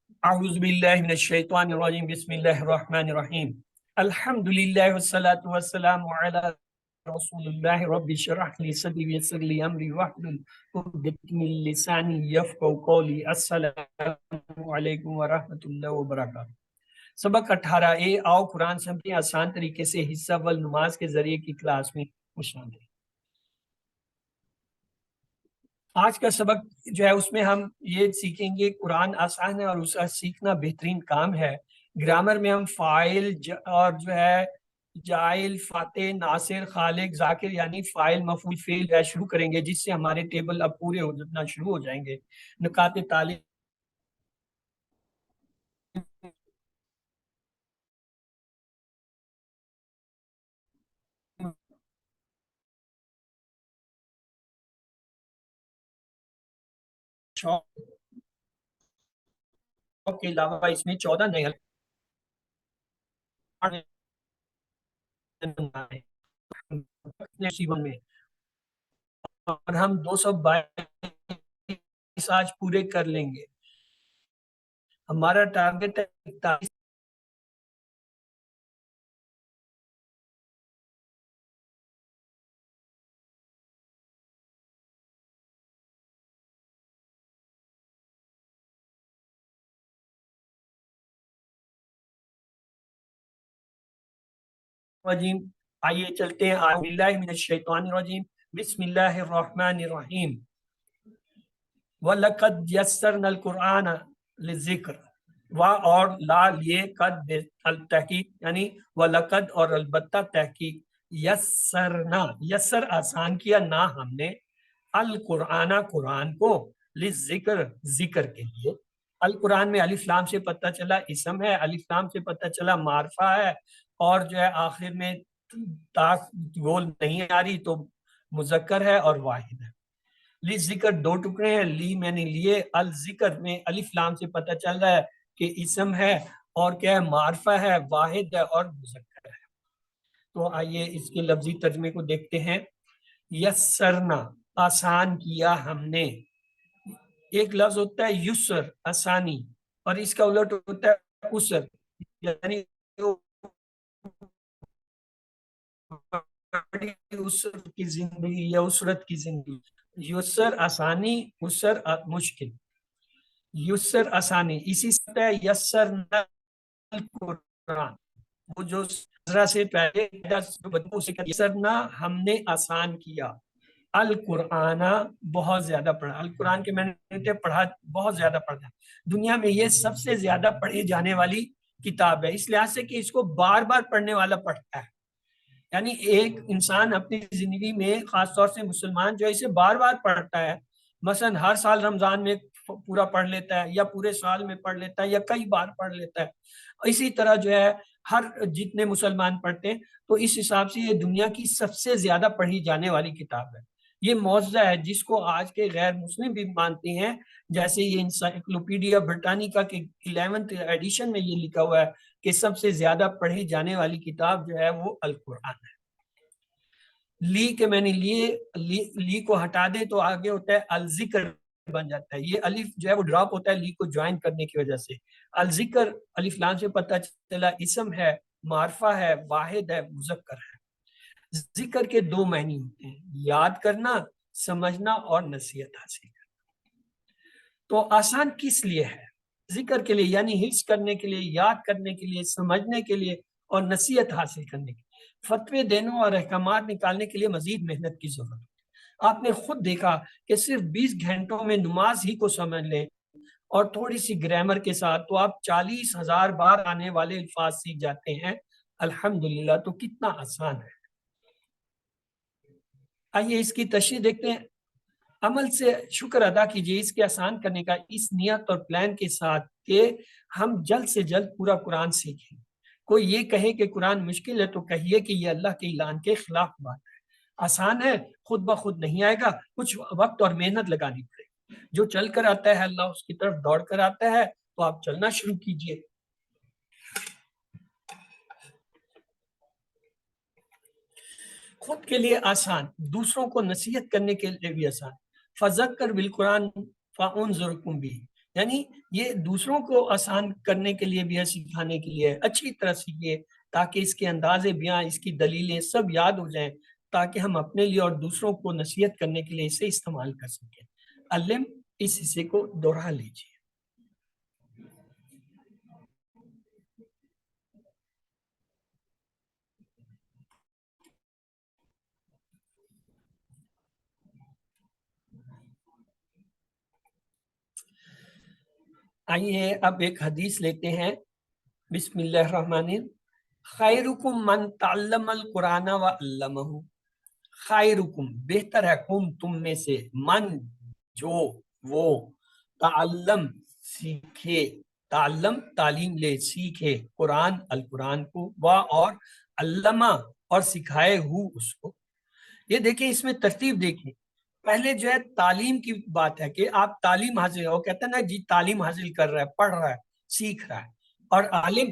اعوذ باللہ من الشیطان الرجیم بسم اللہ الرحمن الرحیم الحمدللہ والصلاة والسلام علی رسول اللہ رب اشرح لی صدری ویسر لی امری واحلل عقدۃ من لسانی یفقهوا قولی السلام علیکم ورحمۃ اللہ وبرکاتہ۔ سبق 18 آؤ قرآن سمجھیں آسان طریقے سے حصہ اول نماز کے ذریعے کی کلاس میں خوش آمدید۔ آج کا سبق جو ہے اس میں ہم یہ سیکھیں گے قرآن آسان ہے اور اس کا سیکھنا بہترین کام ہے۔ گرامر میں ہم فاعل اور جو ہے جائل، فاتح، ناصر، خالق، ذاکر یعنی فاعل، مفعول، فعل شروع کریں گے، جس سے ہمارے ٹیبل اب پورے ہونا شروع ہو جائیں گے۔ نکات تعلیم کے علاوہ اس میں 14 نئے میں اور ہم 222 آج پورے کر لیں گے۔ ہمارا ٹارگٹ ہے 41۔ الرجیم، آئیے چلتے ہیں۔ اعوذ باللہ من الشیطان الرجیم بسم اللہ الرحمن الرحیم۔ وَلَقَدْ يَسَّرْنَا الْقُرْآنَ لِلذِّكْرِ، وا اور لا لیے قد التحقیق یعنی وَلَقَدْ اور البتہ تحقیق، یسرنا یسر آسان کیا نا ہم نے، القرآن قرآن کو، للذکر ذکر کے لیے۔ القرآن میں الف لام سے پتہ چلا اسم ہے، الف لام سے پتہ چلا معرفہ ہے، اور جو ہے آخر میں تا گول نہیں آ رہی تو مذکر ہے اور واحد ہے۔ لی ذکر دو ٹکڑے ہیں، لی میں نے لیے، الذکر میں الف لام سے پتہ چل رہا ہے کہ اسم ہے اور کیا ہے معرفہ ہے، واحد ہے اور مذکر ہے۔ تو آئیے اس کے لفظی ترجمے کو دیکھتے ہیں۔ یسرنا آسان کیا ہم نے، ایک لفظ ہوتا ہے یسر آسانی، اور اس کا الٹ ہوتا ہے اسر یعنی اسر کی زندگی یا اسرت کی زندگی۔ یسر آسانی، اسر مشکل۔ یسر آسانی، اسی سے ہے یسر القرآن، وہ جو ذرا سے پہلے یسرنا ہم نے آسان کیا، القرآن بہت زیادہ پڑھا۔ القرآن کے میں نے پڑھا بہت زیادہ پڑھا، دنیا میں یہ سب سے زیادہ پڑھی جانے والی کتاب ہے، اس لحاظ سے کہ اس کو بار بار پڑھنے والا پڑھتا ہے۔ یعنی ایک انسان اپنی زندگی میں خاص طور سے مسلمان جو ہے اسے بار بار پڑھتا ہے، مثلا ہر سال رمضان میں پورا پڑھ لیتا ہے، یا پورے سال میں پڑھ لیتا ہے، یا کئی بار پڑھ لیتا ہے۔ اسی طرح جو ہے ہر جتنے مسلمان پڑھتے ہیں، تو اس حساب سے یہ دنیا کی سب سے زیادہ پڑھی جانے والی کتاب ہے۔ یہ معجزہ ہے جس کو آج کے غیر مسلم بھی مانتے ہیں، جیسے یہ انسائکلوپیڈیا برٹانیکا کے 11ویں ایڈیشن میں یہ لکھا ہوا ہے کہ سب سے زیادہ پڑھی جانے والی کتاب جو ہے وہ القرآن ہے۔ لی کے میں نے لی کو ہٹا دے تو آگے ہوتا ہے الذکر بن جاتا ہے، یہ الف جو ہے وہ ڈراپ ہوتا ہے لی کو جوائن کرنے کی وجہ سے۔ الذکر الف لام سے پتہ چلا اسم ہے، معرفہ ہے، واحد ہے، مذکر ہے۔ ذکر کے دو معنی ہوتے ہیں، یاد کرنا، سمجھنا اور نصیحت حاصل کرنا۔ تو آسان کس لیے ہے؟ ذکر کے لیے یعنی حفظ کرنے کے لیے، یاد کرنے کے لیے، سمجھنے کے لیے اور نصیحت حاصل کرنے کے لیے۔ فتوے دینے اور احکامات نکالنے کے لیے مزید محنت کی ضرورت ہے۔ آپ نے خود دیکھا کہ صرف 20 گھنٹوں میں نماز ہی کو سمجھ لیں اور تھوڑی سی گرامر کے ساتھ تو آپ 40,000 بار آنے والے الفاظ سیکھ جاتے ہیں۔ الحمدللہ، تو کتنا آسان ہے۔ آئیے اس کی تشریح دیکھتے ہیں۔ عمل سے شکر ادا کیجیے اس کے آسان کرنے کا، اس نیت اور پلان کے ساتھ کہ ہم جلد سے جلد پورا قرآن سیکھیں۔ کوئی یہ کہے کہ قرآن مشکل ہے تو کہیے کہ یہ اللہ کے اعلان کے خلاف بات ہے۔ آسان ہے، خود بخود نہیں آئے گا، کچھ وقت اور محنت لگانی پڑے گی۔ جو چل کر آتا ہے اللہ اس کی طرف دوڑ کر آتا ہے، تو آپ چلنا شروع کیجیے۔ خود کے لیے آسان، دوسروں کو نصیحت کرنے کے لیے بھی آسان۔ فذکر بالقرآن فانذرکم بھی، یعنی یہ دوسروں کو آسان کرنے کے لیے بھی ہے، سکھانے کے لیے اچھی طرح سیکھیے تاکہ اس کے انداز بیاں، اس کی دلیلیں سب یاد ہو جائیں، تاکہ ہم اپنے لیے اور دوسروں کو نصیحت کرنے کے لیے اسے استعمال کر سکیں۔ علم، اس حصے کو دوہرا لیجیے۔ آئیے اب ایک حدیث لیتے ہیں۔ بسم اللہ الرحمن الرحیم۔ خیرکم من تعلم القرآن و علمہ۔ خیرکم، بہتر ہے، کم، تم میں سے، من، جو، وہ، تعلم، سیکھے، تعلم، تعلیم لے، سیکھے، قرآن، القرآن کو، و، اور، علمہ، اور سکھائے ہو اس کو۔ یہ دیکھیں، اس میں ترتیب دیکھیں، پہلے جو ہے تعلیم کی بات ہے کہ آپ تعلیم حاصل ہو، کہتے ہیں نا جی تعلیم حاصل کر رہا ہے، پڑھ رہا ہے، سیکھ رہا ہے، اور عالم،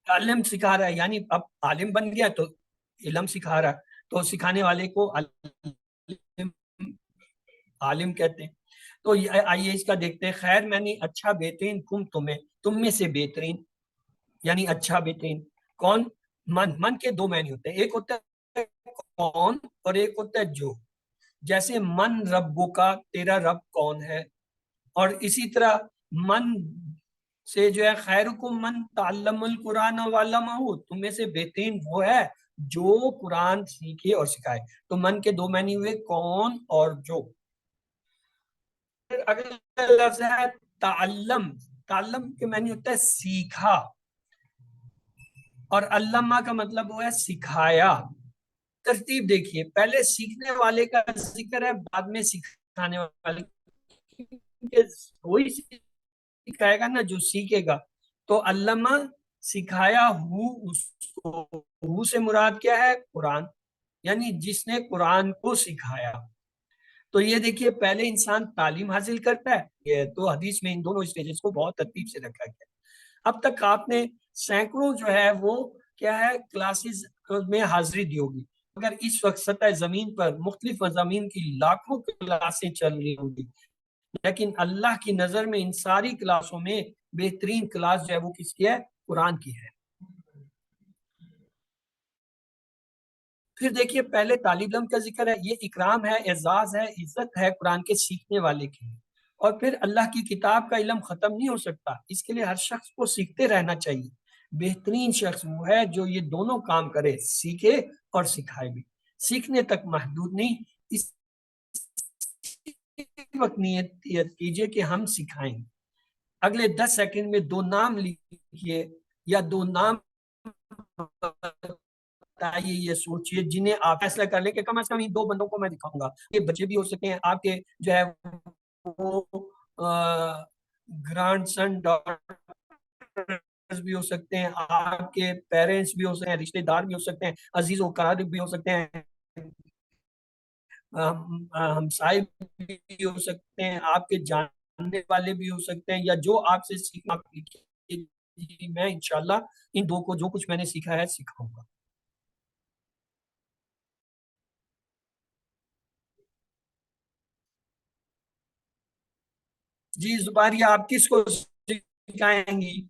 علم سکھا رہا ہے، یعنی اب عالم بن گیا تو علم سکھا رہا ہے، تو سکھانے والے کو عالم کہتے ہیں۔ تو آئیے اس کا دیکھتے ہیں۔ خیر میں اچھا، بہترین، کم، تمہیں، تم میں سے بہترین، یعنی اچھا بہترین کون؟ من، من کے دو معنی ہوتے ہیں، ایک ہوتا ہے کون اور ایک ہوتا ہے جو۔ جیسے من ربو کا، تیرا رب کون ہے، اور اسی طرح من سے جو ہے خیرکم من تعلم القرآن وعلمہ، تم میں سے بہترین وہ ہے جو قرآن سیکھے اور سکھائے۔ تو من کے دو معنی ہوئے، کون اور جو۔ پھر اگلا لفظ ہے تعلم۔ تعلم کے معنی ہوتا ہے سیکھا، اور علامہ کا مطلب ہوا ہے سکھایا۔ ترتیب دیکھیے، پہلے سیکھنے والے کا ذکر ہے، بعد میں سکھانے والے، وہی سکھائے گا نا جو سیکھے گا۔ تو علامہ، سکھایا ہو اس کو، ہو سے مراد کیا ہے؟ قرآن، یعنی جس نے قرآن کو سکھایا۔ تو یہ دیکھیے، پہلے انسان تعلیم حاصل کرتا ہے، یہ تو حدیث میں ان دونوں اسٹیجز کو بہت ترتیب سے رکھا گیا۔ اب تک آپ نے سینکڑوں جو ہے وہ کیا ہے کلاسز میں حاضری دی ہوگی، اگر اس وقت سطح زمین پر مختلف مضامین کی لاکھوں کلاسیں چل رہی ہوگی، لیکن اللہ کی نظر میں ان ساری کلاسوں میں بہترین کلاس جو ہے وہ کس کی ہے؟ قرآن کی ہے۔ پھر دیکھیے، پہلے طالب علم کا ذکر ہے، یہ اکرام ہے، اعزاز ہے، عزت ہے قرآن کے سیکھنے والے کے لیے۔ اور پھر اللہ کی کتاب کا علم ختم نہیں ہو سکتا، اس کے لیے ہر شخص کو سیکھتے رہنا چاہیے۔ بہترین شخص وہ ہے جو یہ دونوں کام کرے، سیکھے اور سکھائے بھی، سیکھنے تک محدود نہیں۔ اس وقت نیت کیجئے کہ ہم سکھائیں گے، اگلے 10 سیکنڈ میں 2 نام لکھیے یا 2 نام بتائیے، یہ سوچئے جنہیں آپ فیصلہ کر لیں کہ کم از کم ان 2 بندوں کو میں دکھاؤں گا۔ یہ بچے بھی ہو سکتے ہیں آپ کے جو ہے وہ گرانڈ سن، ڈاٹرز بھی ہو سکتے ہیں، آپ کے پیرنٹس بھی ہو سکتے ہیں، رشتہ دار بھی ہو سکتے ہیں، عزیز و اقارب بھی ہو سکتے ہیں، ہمسائے بھی ہو سکتے ہیں، آپ کے جاننے والے بھی ہو سکتے ہیں، یا جو آپ سے سیکھنا، میں انشاءاللہ ان 2 کو جو کچھ میں نے سیکھا ہے سکھاؤں گا۔ جی زباریہ، آپ کس کو سکھائیں گی؟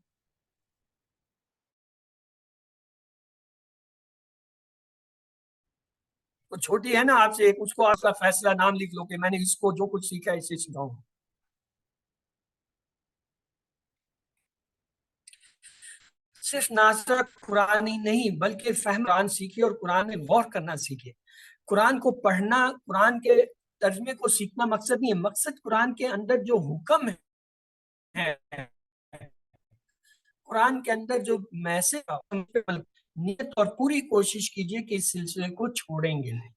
وہ چھوٹی ہے نا آپ سے، اس کو آپ کا فیصلہ نام لکھ لو کہ میں نے اس کو جو کچھ سیکھا ہے اسے سکھاؤں گا۔ صرف ناصرہ قرآنی نہیں بلکہ فہم قرآن سیکھے اور قرآن میں غور کرنا سیکھے۔ قرآن کو پڑھنا، قرآن کے ترجمے کو سیکھنا مقصد نہیں ہے، مقصد قرآن کے اندر جو حکم ہے، قرآن کے اندر جو میسج، نیت اور پوری کوشش کیجئے کہ اس سلسلے کو چھوڑیں گے نہیں۔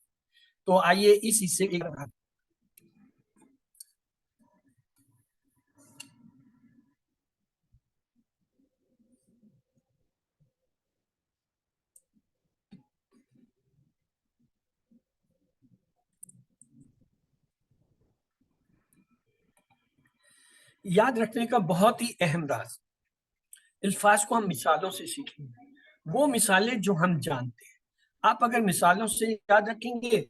تو آئیے اس حصے کی یاد رکھنے کا بہت ہی اہم راز، الفاظ کو ہم مثالوں سے سیکھیں گے، وہ مثالیں جو ہم جانتے ہیں۔ آپ اگر مثالوں سے یاد رکھیں گے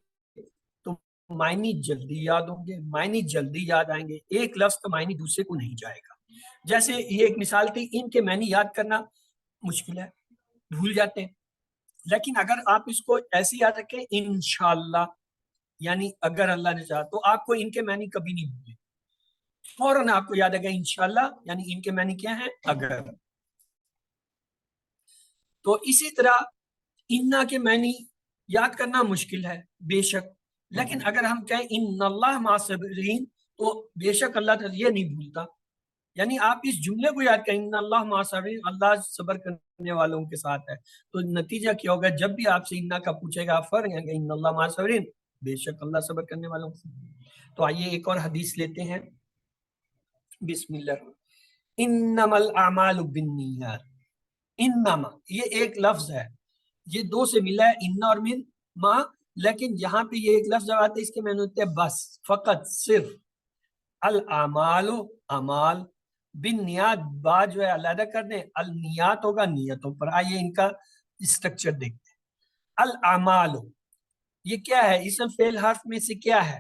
تو معنی جلدی یاد ہوں گے، معنی جلدی یاد آئیں گے، ایک لفظ کا معنی دوسرے کو نہیں جائے گا۔ جیسے یہ ایک مثال تھی، ان کے معنی یاد کرنا مشکل ہے، بھول جاتے ہیں، لیکن اگر آپ اس کو ایسی یاد رکھیں انشاءاللہ یعنی اگر اللہ نے چاہا، تو آپ کو ان کے معنی کبھی نہیں بھولے، فوراً آپ کو یاد آئے گا انشاءاللہ یعنی ان کے معنی کیا ہیں؟ اگر۔ تو اسی طرح انا کے معنی یاد کرنا مشکل ہے بے شک، لیکن اگر ہم کہیں ان اللہ مع الصابرین تو بے شک اللہ تعالیٰ یہ نہیں بھولتا، یعنی آپ اس جملے کو یاد کریں ان اللہ مع الصابرین، اللہ صبر کرنے والوں کے ساتھ ہے، تو نتیجہ کیا ہوگا؟ جب بھی آپ سے انا کا پوچھے گا آپ فرق کہ ان اللہ مع الصابرین، بے شک اللہ صبر کرنے والوں کے ساتھ۔ تو آئیے ایک اور حدیث لیتے ہیں، بسم اللہ، انما الاعمال بالنیات، انما یہ ایک لفظ ہے، یہ دو سے ملا ہے، ان اور من ما، لیکن یہاں پہ یہ ایک لفظ آتا ہے اس کے معنی ہوتے ہیں بس، فقط، صرف، الاعمال، اعمال، بالنیات، با جو ہے علیحدہ کر دیں، النیات ہوگا نیتوں پر۔ آئیے ان کا اسٹرکچر دیکھتے ہیں۔ الاعمال یہ کیا ہے؟ اسم فعل حرف میں سے کیا ہے؟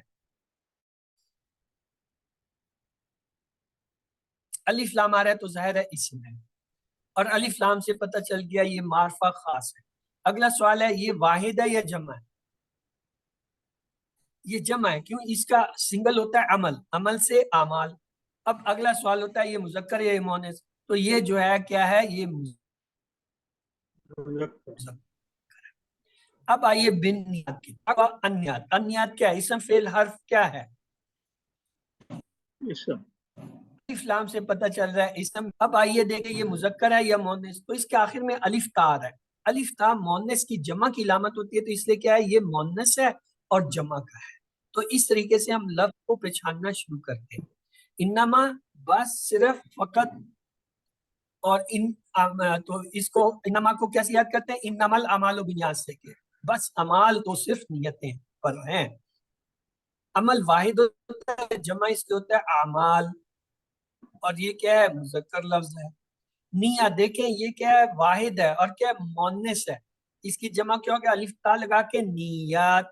الف لام آ رہا ہے تو ظاہر ہے اسم ہے، اور الف لام سے پتہ چل گیا یہ معرفہ خاص ہے۔ اگلا سوال ہے یہ واحد ہے یا جمع ہے؟ یہ جمع ہے، کیوں؟ اس کا سنگل ہوتا ہے عمل، عمل سے اعمال۔ اب اگلا سوال ہوتا ہے یہ مذکر یا مؤنث؟ تو یہ جو ہے کیا ہے؟ یہ مذکر۔ اب آئیے بنیاد کی، اب انیات، انیات کیا ہے؟ اسم فعل حرف کیا ہے؟ اسم۔ الف لام سے پتہ چل رہا ہے اسم۔ اب آئیے دیکھیں یہ مذکر ہے یا مؤنث، تو اس کے آخر میں الف تا ہے، الف تا مؤنث کی جمع کی علامت ہوتی ہے، تو اس لیے کیا ہے؟ یہ مؤنث ہے اور جمع کا ہے۔ تو اس طریقے سے ہم لفظ کو پہچاننا شروع کرتے ہیں۔ انما بس، صرف، فقط، اور ان تو اس کو انما کو کیسے یاد کرتے ہیں؟ انما الاعمال بالنیات سے، کہ بس عمال تو صرف نیتیں پر ہیں۔ عمل واحد ہوتا ہے، جمع اس کے ہوتا ہے اعمال، اور یہ کیا ہے؟ مذکر لفظ ہے۔ نیت دیکھیں یہ کیا ہے؟ واحد ہے، اور کیا ہے؟ مؤنث ہے، اس کی جمع کیا ہوگا؟ الف تا لگا کے نیات،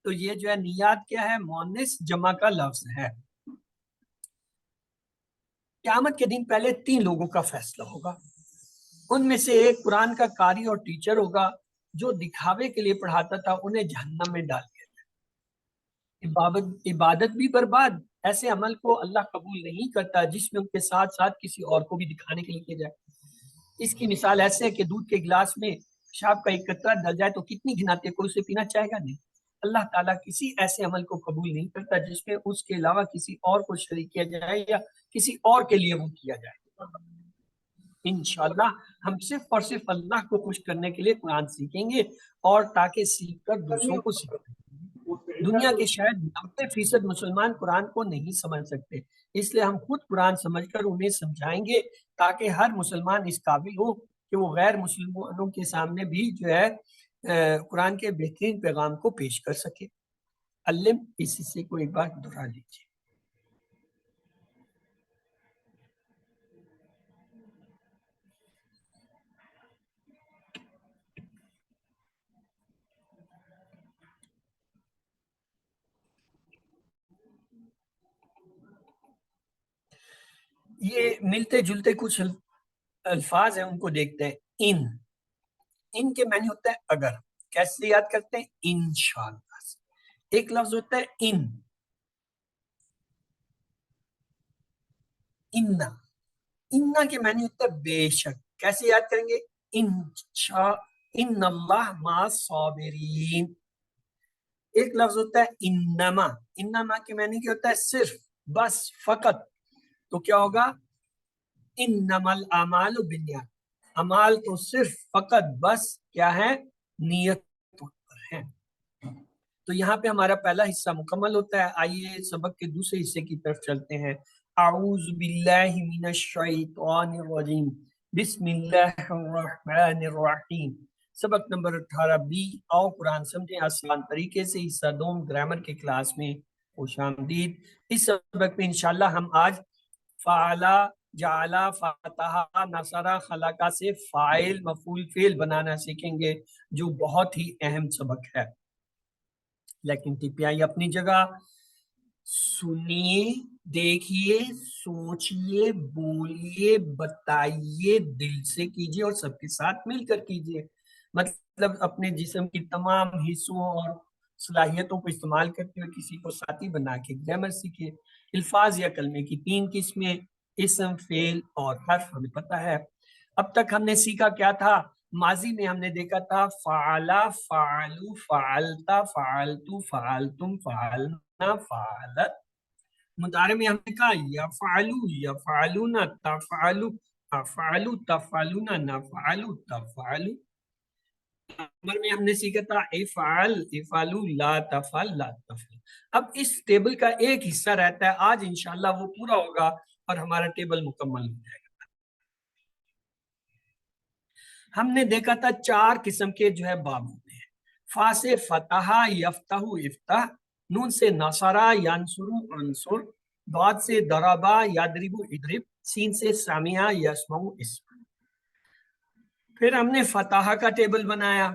تو یہ جو ہے نیات کیا ہے؟ مؤنث جمع کا لفظ ہے۔ قیامت کے دن پہلے 3 لوگوں کا فیصلہ ہوگا، ان میں سے ایک قرآن کا قاری اور ٹیچر ہوگا، جو دکھاوے کے لیے پڑھاتا تھا انہیں جہنم میں ڈال دیا۔ عبادت بھی برباد، ایسے عمل کو اللہ قبول نہیں کرتا جس میں ان کے ساتھ ساتھ کسی اور کو بھی دکھانے کے لیے کیا جائے۔ اس کی مثال ایسے ہے کہ دودھ کے گلاس میں شراب کا ایک قطرہ ڈل جائے تو کتنی گھناتے، کوئی اسے پینا چاہے گا؟ نہیں۔ اللہ تعالیٰ کسی ایسے عمل کو قبول نہیں کرتا جس میں اس کے علاوہ کسی اور کو شریک کیا جائے یا کسی اور کے لیے وہ کیا جائے۔ انشاءاللہ ہم صرف اور صرف اللہ کو خوش کرنے کے لیے قرآن سیکھیں گے، اور تاکہ سیکھ کر دوسروں کو سکھائیں۔ دنیا کے شاید 90% مسلمان قرآن کو نہیں سمجھ سکتے، اس لیے ہم خود قرآن سمجھ کر انہیں سمجھائیں گے، تاکہ ہر مسلمان اس قابل ہو کہ وہ غیر مسلمانوں کے سامنے بھی جو ہے قرآن کے بہترین پیغام کو پیش کر سکے۔ علم، اس حصے کو ایک بار دہرا لیجیے۔ یہ ملتے جلتے کچھ الفاظ ہیں، ان کو دیکھتے ہیں۔ ان کے معنی ہوتا ہے اگر، کیسے یاد کرتے ہیں؟ انشاءاللہ سے۔ ایک لفظ ہوتا ہے انا کے معنی ہوتا ہے بے شک، کیسے یاد کریں گے؟ ان اللہ مع الصابرین۔ ایک لفظ ہوتا ہے انما کے معنی کیا ہوتا ہے؟ صرف، بس، فقط، تو کیا ہوگا؟ انما الاعمال بالنیات، اعمال تو صرف، فقط، بس کیا ہے؟ نیت پر ہے۔ تو یہاں پہ ہمارا پہلا حصہ مکمل ہوتا ہے۔ آئیے سبق کے دوسرے حصے کی طرف چلتے ہیں۔ اعوذ باللہ من الشیطان الرجیم، بسم اللہ الرحمن الرحیم۔ سبق نمبر 18 بی، آؤ قرآن سمجھیں آسان طریقے سے، حصہ دوم گرامر کے کلاس میں خوش آمدید۔ اس سبق میں انشاءاللہ ہم آج فعلا، جعلا، فتحا، نصرہ، خلقہ سے فاعل، مفعول، فعل بنانا سیکھیں گے، جو بہت ہی اہم سبق ہے۔ لیکن ٹپیائی اپنی جگہ، سنیے، دیکھیے، سوچیے، بولیے، بتائیے، دل سے کیجیے اور سب کے ساتھ مل کر کیجیے. مطلب اپنے جسم کی تمام حصوں اور صلاحیتوں کو استعمال کرتے ہوئے کسی کو ساتھی بنا کے گرامر سیکھیے. الفاظ یا کلمے کی 3 قسمیں، اسم، فعل اور حرف ہمیں پتہ ہے. اب تک ہم نے سیکھا کیا تھا؟ ماضی میں ہم نے دیکھا تھا فعلا، فعلو، فعلتا، فعلتو، فعلتم، فعلنا، فعلت. مضارع میں ہم نے کہا یفعلو، یفعلون، تفعلو، افعلو، تفعلون، نفعلو، تفعلو. امر میں ہم نے سیکھا تھا افعل، افعلو، لا تفعل، لا تفعل. اب اس ٹیبل کا ایک حصہ رہتا ہے، آج انشاءاللہ وہ پورا ہوگا اور ہمارا ٹیبل مکمل ہو جائے گا. ہم نے دیکھا تھا 4 قسم کے جو ہے باب ہوتے ہیں. فا سے فتح، یفتح، افتح. نون سے نصرہ، ینصرو، انصر. ضاد سے ضربا، یضرب، اضرب. سین سے سمع، یسمع، اسمع. پھر ہم نے فتح کا ٹیبل بنایا،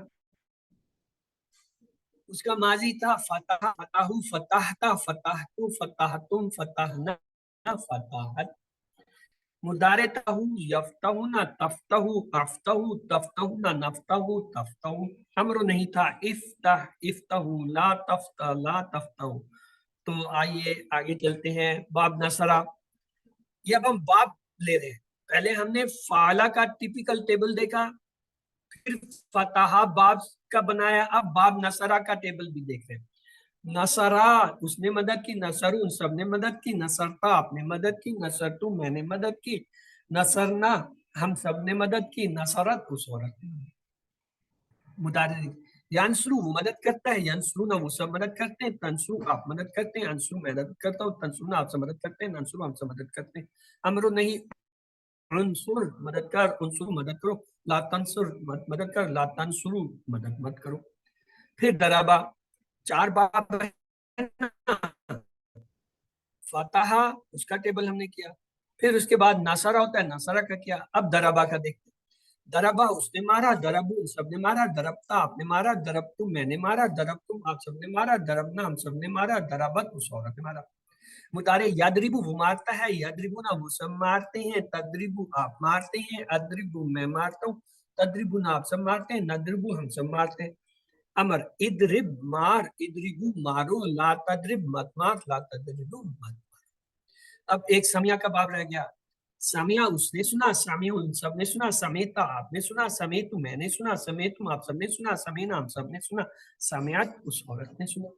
اس کا ماضی تھا فتح، فتح، فتحتا، فتحتو، فتحتم، فتحنا، فتحت. مضارع تہ یفتحون، تفتح، افتح، تفتحون، نفتح، تفتح. امر نہیں تھا افتح، افتح، لا تفتح، لا تفتح. تو آئیے آگے چلتے ہیں. باب نصرہ، یہ اب ہم باب لے رہے ہیں. پہلے ہم نے فعلا کا ٹیپیکل ٹیبل دیکھا، پھر فتح باب کا بنایا، اب باب نصرہ کا ٹیبل بھی دیکھ رہے ہیں. نصرہ، اس نے مدد کی، نصرو، سب نے مدد کی، نصرتا، آپ نے مدد کی، نصرتو، میں نے مدد کی، نصرنا، ہم سب نے مدد کی، نصرت، اس عورت نے. مضارع ینصرو، وہ مدد کرتا ہے، ینصرونا، وہ سب مدد کرتے ہیں، تنصرو، آپ مدد کرتے ہیں، انصرو، میں مدد کرتا ہوں، تنصرونا، آپ سے مدد کرتے ہیں، ننصرو، ہم سے مدد کرتے ہیں. امر نہیں، انصر، مدد کر، انصر، مدد کرو. لا تنصر، مدد کر، لا تنصرو، مدد مت کرو. پھر ضربا، 4 باب فتح، اس کا ٹیبل ہم نے کیا. پھر اس کے بعد نصرہ ہوتا ہے، نصرہ کا کیا. اب ضربا کا دیکھتے ہیں. ضربا، اس نے مارا، ضربو، سب نے مارا، ضربتا، آپ نے مارا، ضربتم، میں نے مارا، ضربتم، آپ سب نے مارا، ضربنا، ہم سب نے مارا، ضربت، اس عورت نے مارا. مضارع یضرب، وہ مارتا ہے، یضربون، وہ سب مارتے ہیں، تضرب، آپ مارتے ہیں، اضرب، میں مارتا ہوں، تضربون، آپ سب مارتے ہیں، نضرب، ہم سب مارتے ہیں. امر اضرب، مار، اضربو، مارو، لا تضرب، مت مار، لا تضربو، مت. اب ایک سمیہ کا باب رہ گیا. سمیہ، اس نے سنا، سمیع، سب نے سنا، سمیتا، آپ نے سنا، سمیتو، میں نے سنا، سمیتم، آپ سب نے سنا، سمینا، ہم سب نے سنا، سمیعت، اس عورت نے سنا.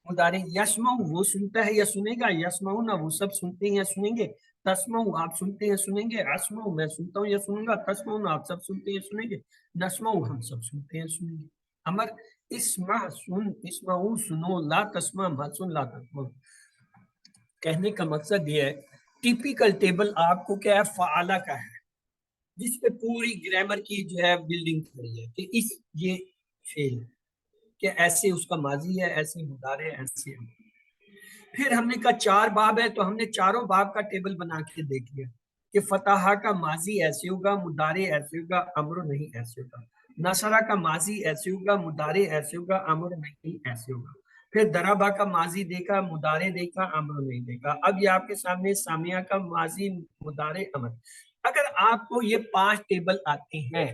مضارع یسمع، وہ سنتا ہے یا سنے گا، یسمعون، وہ سب سنتے ہیں یا سنیں گے، تسمع، آپ سنتے ہیں سنیں گے، اسمع، میں سنتا ہوں یا سنوں گا، تسمعون، آپ سب سنتے ہیں سنیں گے، نسمع، ہم سب سنتے ہیں سنیں گے. امر اسمع، سن، اسمعو، سنو، لا تسمع، مت سن، لا تسمع. کہنے کا مقصد یہ ہے ٹیپیکل ٹیبل آپ کو کیا ہے، فعلا کا ہے، جس پہ پوری گرامر کی جو ہے بلڈنگ کھڑی ہے کہ اس یہ فعل کہ ایسے اس کا ماضی ہے، ایسے مضارع ہے، ایسے. پھر ہم نے کہا 4 باب ہے تو ہم نے چاروں باب کا ٹیبل بنا کے دیکھ لیا کہ فتح کا ماضی ایسے ہوگا، مضارع ایسے ہوگا، امر نہیں ایسے ہوگا. نصرہ کا ماضی ایسے ہوگا، مضارع ایسے ہوگا، امر نہیں ایسے ہوگا. پھر ضربا کا ماضی دیکھا، مضارع دیکھا، امر نہیں دیکھا. اب یہ آپ کے سامنے سامیہ کا ماضی، مضارع، امر. اگر آپ کو یہ 5 ٹیبل آتے ہیں،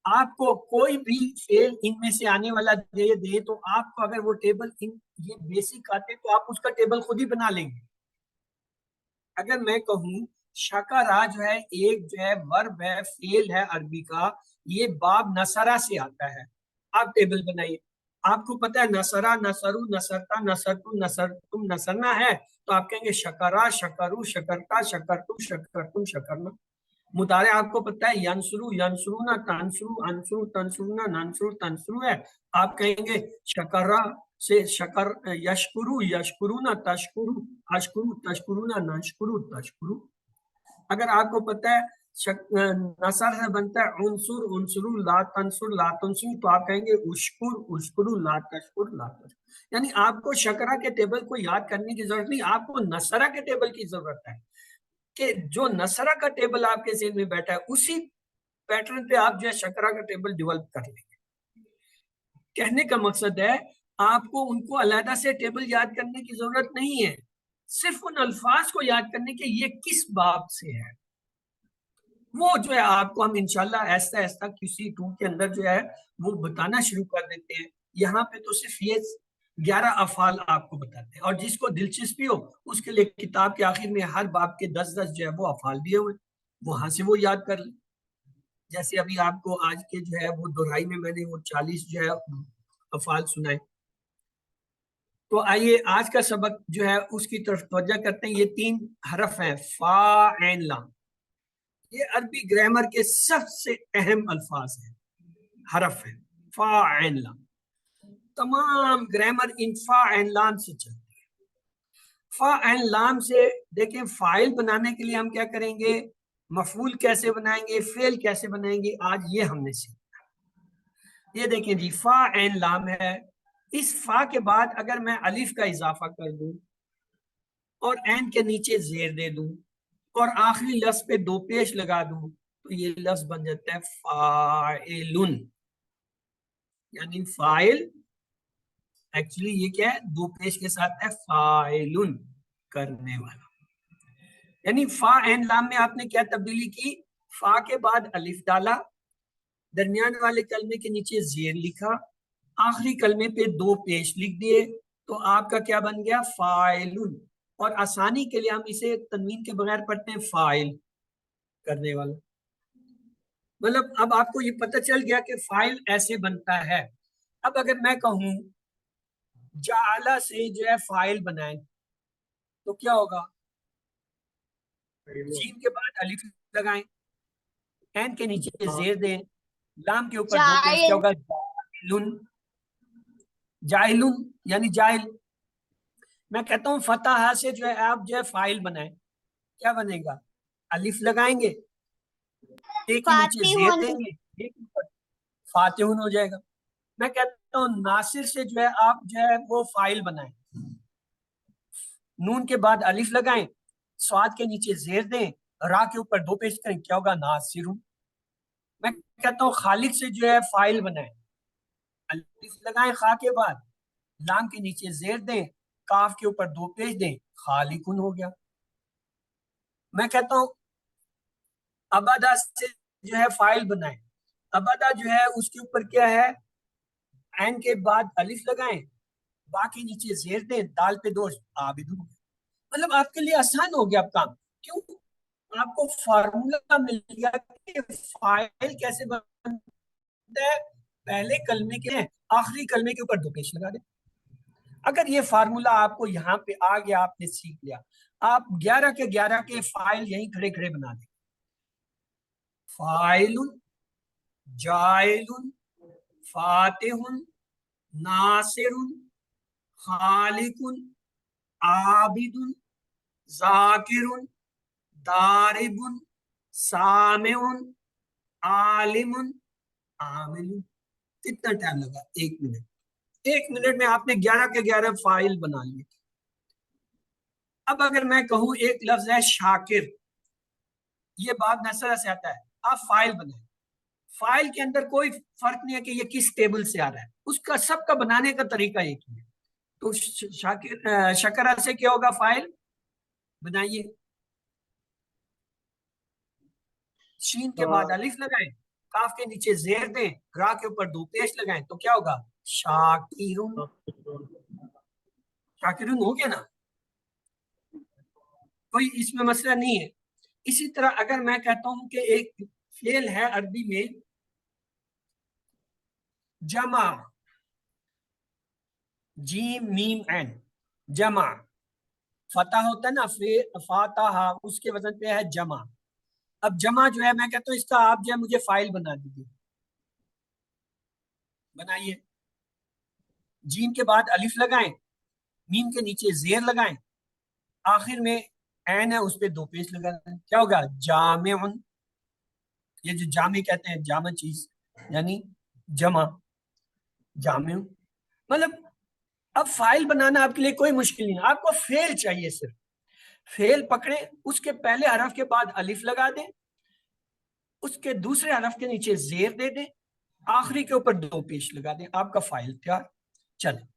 آپ کو کوئی بھی فعل ان میں سے آنے والا دے تو آپ کو اگر وہ ٹیبل یہ بیسک آتے تو آپ اس کا ٹیبل خود ہی بنا لیں گے. اگر میں کہوں شکرا جو ہے ایک جو ہے ورب ہے، فعل ہے عربی کا، یہ باب نصرہ سے آتا ہے، آپ ٹیبل بنائیے. آپ کو پتہ ہے نصرہ، نصرو، نصرتا، نصرتو، نصرتم، نصرنا ہے تو آپ کہیں گے شکرا، شکرو، شکرتا، شکرتو، شکرتم، شکرنا. مضارع آپ کو پتہ ہے ینصرو، ینصرونا، تنصرو، انصرو، تنصرونا، ننصرو، تنصرو ہے، آپ کہیں گے شکرا سے شکر، یشکرو، یشکرونا، تشکرو، اشکرو، تشکرونا، نشکرو، تشکرو. اگر آپ کو پتہ ہے نصر سے بنتا ہے عنصر، عنصرو، لا تنصر، لا تنصر، تو آپ کہیں گے اشکر، اشکرو، لا تشکر، لا تشکر. یعنی آپ کو شکرا کے ٹیبل کو یاد کرنے کی ضرورت نہیں، آپ کو نصرہ کے ٹیبل کی ضرورت ہے کہ جو نصرہ کا ٹیبل آپ کے ذہن میں بیٹھا ہے اسی پیٹرن پہ آپ جو ہے شکرا کا ٹیبل ڈیولپ کر لیں گے. کہنے کا مقصد ہے آپ کو ان کو علیحدہ سے ٹیبل یاد کرنے کی ضرورت نہیں ہے، صرف ان الفاظ کو یاد کرنے کے یہ کس باب سے ہے، وہ جو ہے آپ کو ہم انشاءاللہ ایسا ایسا کسی ٹور کے اندر جو ہے وہ بتانا شروع کر دیتے ہیں. یہاں پہ تو صرف یہ 11 افعال آپ کو بتاتے ہیں، اور جس کو دلچسپی ہو اس کے لیے کتاب کے آخر میں ہر باب کے 10 جو ہے وہ افعال دیے ہوئے، وہاں سے وہ یاد کر لیں. جیسے ابھی آپ کو آج کے جو ہے وہ دہرائی میں نے وہ 40 جو ہے افعال سنائے. تو آئیے آج کا سبق جو ہے اس کی طرف توجہ کرتے ہیں. یہ 3 حرف ہیں، فا عین لام. یہ عربی گرامر کے سب سے اہم الفاظ ہیں، حرف ہیں فا عین لام. تمام گرامر ان فا عین لام سے چلتی ہے. فا عین لام سے دیکھیں فاعل بنانے کے لیے ہم کیا کریں گے، مفعول کیسے بنائیں گے، فعل کیسے بنائیں گے، آج یہ ہم نے سیکھا. یہ دیکھیں جی فا عین لام ہے، اس فا کے بعد اگر میں الف کا اضافہ کر دوں اور عین کے نیچے زیر دے دوں اور آخری لفظ پہ 2 پیش لگا دوں تو یہ لفظ بن جاتا ہے فاعلن. یعنی فاعل ایکچولی یہ کیا ہے، 2 پیش کے ساتھ ہے، فاعلن کرنے والا. یعنی فا عین لام میں آپ نے کیا تبدیلی کی، فا کے بعد الف ڈالا، درمیان والے کلمے کے نیچے زیر لکھا، آخری کلمے پہ 2 پیش لکھ دیے، تو آپ کا کیا بن گیا، فاعلن. اور آسانی کے لیے ہم اسے تنوین کے بغیر پڑھتے ہیں، فاعل کرنے والا. مطلب اب آپ کو یہ پتہ چل گیا کہ فاعل ایسے بنتا ہے. اب اگر میں کہوں جعل سے جو ہے فاعل بنائیں تو کیا ہوگا، جیم کے بعد الف لگائیں، عین کے نیچے زیر دیں، لام کے اوپر 2 پیش، کیا ہوگا، جاہلن. جاہلن یعنی جاہل. میں کہتا ہوں فتح سے جو ہے آپ جو ہے فاعل بنائیں، کیا بنے گا، الف لگائیں گے، ایک کے نیچے زیر دیں گے، ایک اوپر فاتحن ہو جائے گا. میں کہتا ہوں ناصر سے جو ہے آپ جو ہے وہ فاعل بنائیں، نون کے بعد الف لگائیں، سواد کے نیچے زیر دیں، را کے اوپر 2 پیش کریں، کیا ہوگا، ناصر. میں کہتا ہوں خالق سے جو ہے فاعل بنائیں، الف لگائیں خا کے بعد، لام کے نیچے زیر دیں، کاف کے اوپر 2 پیش دیں، خالقن ہو گیا. میں کہتا ہوں ابدا سے جو ہے فاعل بنائیں، ابدا جو ہے اس کے اوپر کیا ہے، عین کے بعد الف لگائیں، با کے نیچے زیر دیں، دال پہ 2 عابدن. مطلب آپ کے لیے آسان ہو گیا اب کام، کیوں، آپ کو فارمولا مل گیا کہ فاعل کیسے بنتا ہے، پہلے کلمے کے آخری کلمے کے اوپر 2 پیش لگا دیں. اگر یہ فارمولا آپ کو یہاں پہ آ گیا، آپ نے سیکھ لیا، آپ 11 کے 11 کے فاعل یہیں کھڑے کھڑے بنا دیں. فاعل، جاعل، فاتح، ناصر، خالق، عابد، ذاکر، دارب، سامع، عالم، عامل. کتنا ٹائم لگا، 1 منٹ. 1 منٹ میں آپ نے 11 کے 11 فاعل بنا لیے. اب اگر میں کہوں ایک لفظ ہے شاکر، یہ باب نصرہ سے آتا ہے، آپ فاعل بنائیں. فاعل کے اندر کوئی فرق نہیں ہے کہ یہ کس ٹیبل سے آ رہا ہے، اس کا سب کا بنانے کا طریقہ ایک ہی ہے. تو شکرہ سے کیا ہوگا، فاعل بنائیے، شین کے بعد الف لگائیں، کاف کے نیچے زیر دیں، را کے اوپر 2 پیش لگائیں، تو کیا ہوگا، شاکرون. شاکرون ہو گیا نا، کوئی اس میں مسئلہ نہیں ہے. اسی طرح اگر میں کہتا ہوں کہ ایک فعل ہے عربی میں جمع، جیم میم عین، جمع، فتح ہوتا ہے نا، فاتح، اس کے وزن پہ ہے جمع. اب جمع جو ہے میں کہتا ہوں اس کا آپ جو ہے مجھے فاعل بنا دیجیے، بنائیے. جیم کے بعد الف لگائیں، میم کے نیچے زیر لگائیں، آخر میں عین ہے اس پہ 2 پیش لگائیں، کیا ہوگا، جامع. یہ جو جامع کہتے ہیں جامع چیز یعنی جمع، جامع. مطلب اب فاعل بنانا آپ کے لیے کوئی مشکل نہیں، آپ کو فعل چاہیے، صرف فعل پکڑیں، اس کے پہلے حرف کے بعد الف لگا دیں، اس کے دوسرے حرف کے نیچے زیر دے دیں، آخری کے اوپر 2 پیش لگا دیں، آپ کا فاعل تیار. چلیں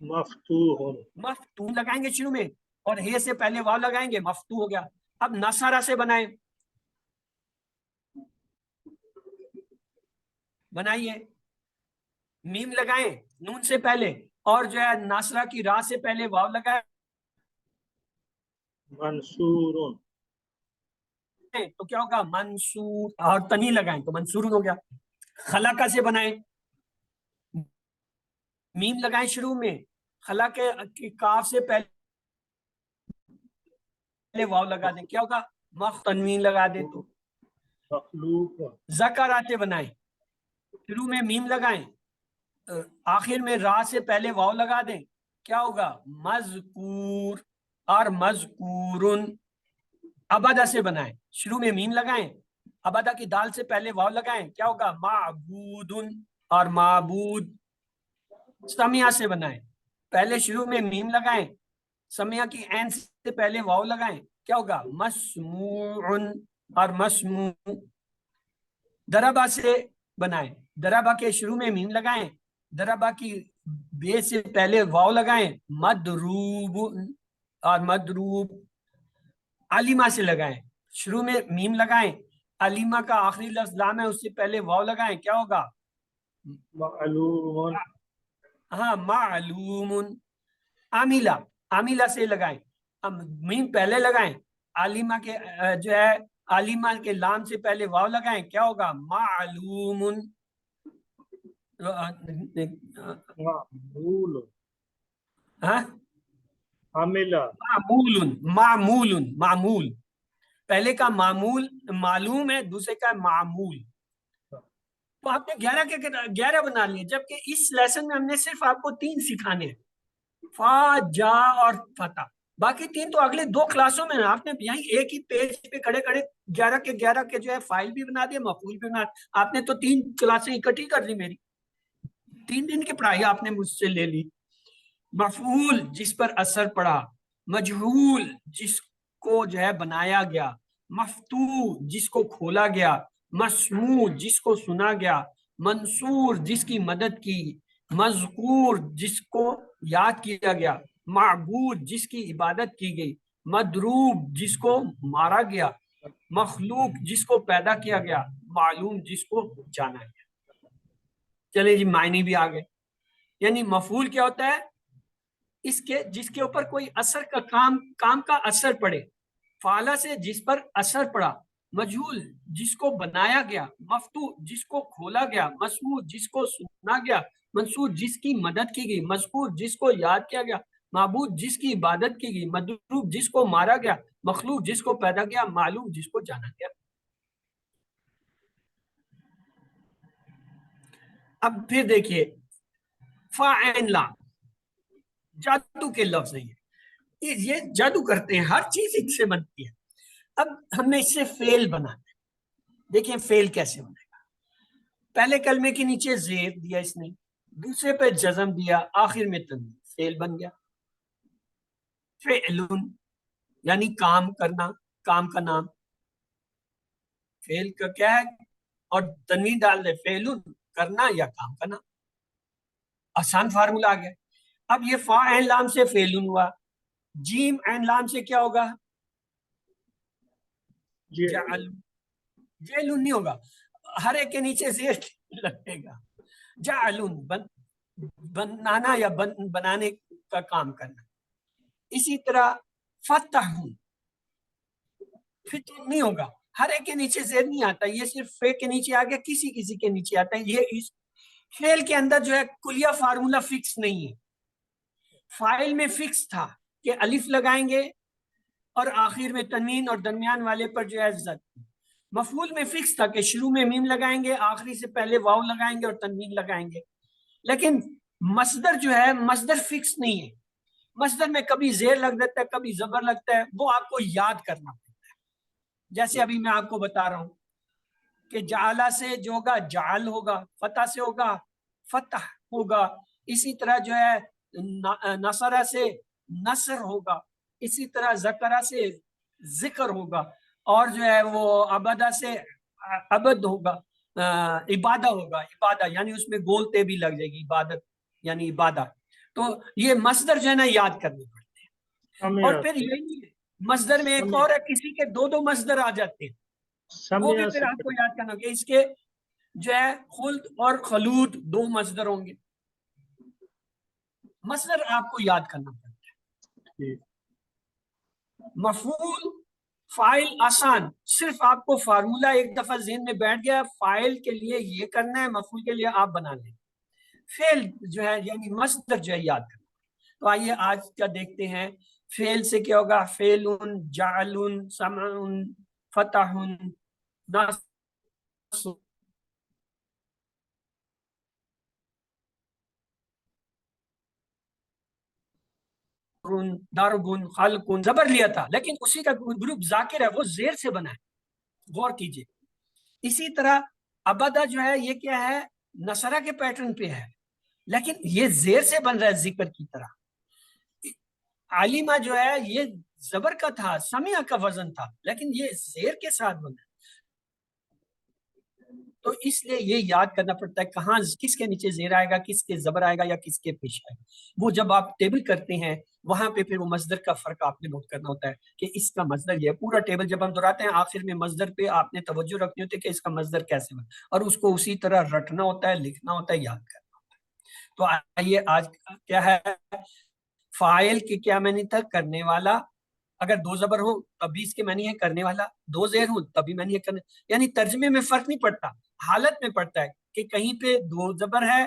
مفتوح مفتون لگائیں گے شروع میں اور ہے سے پہلے واو لگائیں گے, مفتو ہو گیا. اب نصرہ سے بنائیں, بنائیے, میم لگائیں نون سے پہلے اور جو ہے ناصرہ کی را سے پہلے واو لگائیں منصور تو کیا ہوگا منصور, اور تنوین لگائیں تو منصور ہو گیا. خلقہ سے بنائیں, میم لگائیں شروع میں, خلق کی کاف سے پہلے واو لگا دیں, کیا ہوگا تنوین لگا دیں تو. مخلوق ذکر سے بنائیں, شروع میں میم لگائیں, آخر میں را سے پہلے واو لگا دیں, کیا ہوگا مذکور اور مذکورن. ابدا سے بنائیں, شروع میں میم لگائیں, ابدا کی دال سے پہلے واو لگائیں, کیا ہوگا معبودن اور معبود. سمیہ سے بنائیں, پہلے شروع میں میم لگائیں, سمیہ کی عین سے پہلے واو لگائیں, کیا ہوگا مسموعن اور مسموع. دربا سے بنائیں, دربا کے شروع میں میم لگائیں, دربا کی بے سے پہلے واو لگائیں, مدروب اور مدروب. علیمہ سے لگائیں, شروع میں میم لگائیں, علیمہ کا آخری لفظ لام ہے, اس سے پہلے واو لگائیں, کیا ہوگا معلوم ہاں معلوم. عاملہ, عاملہ سے لگائیں, میم پہلے لگائیں, علیمہ کے جو ہے علیمہ کے لام سے پہلے واو لگائیں, کیا ہوگا معلوم. معمول ہاں عاملہ معمول, معمول, معمول. پہلے کا معمول معلوم ہے, دوسرے کا معمول. تو آپ نے 11 کے 11 بنا لیے, جبکہ اس لیسن میں ہم نے صرف آپ کو 3 سکھانے ہیں, فا جا اور فتح. باقی 3 تو اگلے 2 کلاسوں میں. آپ نے یہی ایک ہی پیج پہ کھڑے کھڑے 11 کے 11 کے جو ہے فائل بھی بنا دیا, مفعول بھی بنا. آپ نے تو 3 کلاسیں اکٹھی کر لی میری, 3 دن کی پڑھائی آپ نے مجھ سے لے لی. مفعول جس پر اثر پڑا, مجہول جس کو جو ہے بنایا گیا, مفتوح جس کو کھولا گیا, مسموع جس کو سنا گیا, منصور جس کی مدد کی, مذکور جس کو یاد کیا گیا, معبود جس کی عبادت کی گئی, مدروب جس کو مارا گیا, مخلوق جس کو پیدا کیا گیا, معلوم جس کو جانا گیا. چلے جی معنی بھی آ گئے. یعنی مفعول کیا ہوتا ہے, اس کے جس کے اوپر کوئی اثر کا کام کا اثر پڑے, فعلہ سے جس پر اثر پڑا, مجہول جس کو بنایا گیا, مفتوح جس کو کھولا گیا, مسموع جس کو سنا گیا, منصور جس کی مدد کی گئی, مذکور جس کو یاد کیا گیا, معبود جس کی عبادت کی گئی, مدروب جس کو مارا گیا, مخلوق جس کو پیدا کیا, معلوم جس کو جانا گیا. اب پھر دیکھیے فاعل لا, جادو کے لفظ ہیں یہ جادو کرتے ہیں, ہر چیز اس سے بنتی ہے. اب ہم نے اس سے فعل بنانا ہے. دیکھیں فعل کیسے بنے گا. پہلے کلمے کے نیچے زیر دیا اس نے, دوسرے پہ جزم دیا, آخر میں تنوین, فعل بن گیا. فعل یعنی کام کرنا, کام کا نام. فعل کا کیا ہے, اور تنوین ڈال دے, فعل کرنا یا کام کرنا. آسان فارمولا آ گیا. اب یہ فا عین لام سے فعل ہوا, جیم عین لام سے کیا ہوگا, جعل. جعل نہیں ہوگا, ہر ایک کے نیچے زیر لگے گا. جعل بنانا یا بنانے کا کام کرنا. اسی طرح فتح فتح نہیں ہوگا, ہر ایک کے نیچے زیر نہیں آتا, یہ صرف فے کے نیچے آ گیا, کسی کسی کے نیچے آتا ہے. یہ اس فعل کے اندر جو ہے کلیہ فارمولا فکس نہیں ہے. فاعل میں فکس تھا کہ الف لگائیں گے اور آخر میں تنوین اور درمیان والے پر جو ہے زد. مفعول میں فکس تھا کہ شروع میں میم لگائیں گے, آخری سے پہلے واو لگائیں گے اور تنوین لگائیں گے. لیکن مصدر جو ہے, مصدر فکس نہیں ہے. مصدر میں کبھی زیر لگ جاتا ہے, کبھی زبر لگتا ہے, وہ آپ کو یاد کرنا پڑتا ہے. جیسے ابھی میں آپ کو بتا رہا ہوں کہ جعلہ سے جو ہوگا جعل ہوگا, فتح سے ہوگا فتح ہوگا, اسی طرح جو ہے نصرہ سے نصر ہوگا, اسی طرح ذکرہ سے ذکر ہوگا, اور جو ہے وہ عبدہ سے عبد ہوگا, عبادہ ہوگا, عبادہ یعنی اس میں گولتے بھی لگ جائے گی, عبادت یعنی عبادہ. تو یہ مصدر جو ہے نا یاد کرنے پڑتے ہیں. اور سمیا پھر سے یہی نہیں ہے، مصدر میں ایک سمیا اور ہے، کسی کے دو دو مصدر آ جاتے ہیں، وہ بھی سمیا پھر سے آپ کو یاد کرنا کہ اس کے جو ہے خلد اور خلود دو مصدر ہوں گے. مصدر آپ کو یاد کرنا پڑتا ہے. ٹھیک. مفعول فائل آسان، صرف آپ کو فارمولا ایک دفعہ ذہن میں بیٹھ گیا، فائل کے لیے یہ کرنا ہے، مفعول کے لیے آپ بنا لیں. فعل جو ہے یعنی مصدر جو ہے یاد کرنا. تو آئیے آج کا دیکھتے ہیں. فعل سے کیا ہوگا؟ فعل، جعل، سمع، فتح، نصر، ضرب، خلق. زبر لیا تھا لیکن اسی کا گروپ ذاکر ہے، وہ زیر سے بنا ہے، غور کیجئے. اسی طرح ابدا جو ہے یہ کیا ہے؟ نصرہ کے پیٹرن پہ ہے، لیکن یہ زیر سے بن رہا ہے ذکر کی طرح. عالمہ جو ہے یہ زبر کا تھا، سمیع کا وزن تھا، لیکن یہ زیر کے ساتھ بنا. تو اس لیے یہ یاد کرنا پڑتا ہے کہاں کس کے نیچے زیر آئے گا، کس کے زبر آئے گا یا کس کے پیش آئے گا. وہ جب آپ ٹیبل کرتے ہیں وہاں پہ پھر وہ مصدر کا فرق آپ نے نوٹ کرنا ہوتا ہے کہ اس کا مصدر یہ. پورا ٹیبل جب ہم دہراتے ہیں آخر میں مصدر پہ آپ نے توجہ رکھنی ہوتی ہے کہ اس کا مصدر کیسے بنا، اور اس کو اسی طرح رٹنا ہوتا ہے، لکھنا ہوتا ہے، یاد کرنا ہوتا ہے. تو آئیے آج کیا ہے؟ فاعل کے کیا معنی تھا؟ کرنے والا. اگر دو زبر ہو تب بھی اس کے معنی ہے کرنے والا، دو زیر ہوں تب بھی معنی ہے کرنے. یعنی ترجمے میں فرق نہیں پڑتا، حالت میں پڑتا ہے کہ کہیں پہ دو زبر ہے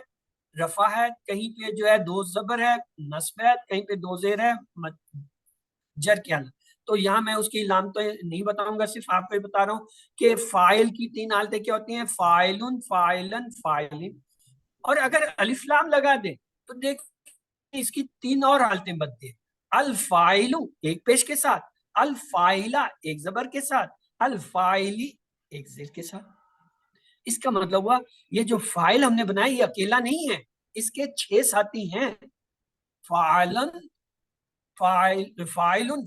رفع ہے، کہیں پہ جو ہے دو زبر ہے نصب ہے، کہیں پہ دو زیر ہے جر کے حالت. تو یہاں میں اس کی علامتیں نہیں بتاؤں گا، صرف آپ کو یہ بتا رہا ہوں کہ فاعل کی تین حالتیں کیا ہوتی ہیں؟ فاعلن، فاعلن، فاعلن. اور اگر الف لام لگا دیں تو دیکھ اس کی تین اور حالتیں بنتی ہیں. الفاعل ایک پیش کے ساتھ، الفاعلہ ایک زبر کے ساتھ، الفاعلی ایک زیر کے ساتھ. اس کا مطلب ہوا یہ جو فاعل ہم نے بنایا یہ اکیلا نہیں ہے، اس کے 6 ساتھی ہیں. فاعلن، فاعلن، فاعلن،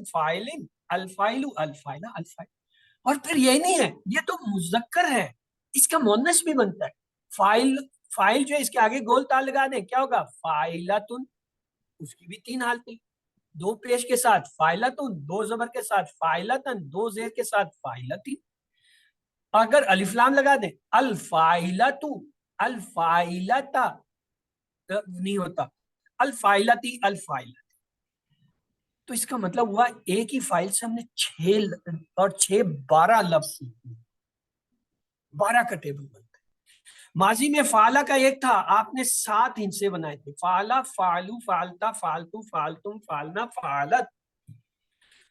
فاعلن، الفاعل، الفاعلہ، الفاعل. اور پھر یہی نہیں ہے، یہ تو مذکر ہے، اس کا مؤنث بھی بنتا ہے. فاعل، فاعل جو ہے اس کے آگے گول تال لگا دیں کیا ہوگا؟ فاعلتن. اس کی بھی تین حالتیں، دو پیش کے ساتھ فاعلتن، دو زبر کے ساتھ فاعلتن، دو زیر کے ساتھ فاعلتی. اگر الف لام لگا دیں الفاعلتو، الفاعلتا نہیں ہوتا، الفاعلتی، الفاعلتی. تو اس کا مطلب ہوا ایک ہی فائل سے ہم نے 6 اور 6 12 لفظ سیکھے، 12 کا ٹیبل بنتا ہے. ماضی میں فعلہ کا ایک تھا، آپ نے 7 ہندسے بنائے تھے، فعلہ، فعلو، فعلتا، فعلتو، فعلتم، فعلنا، فعلت.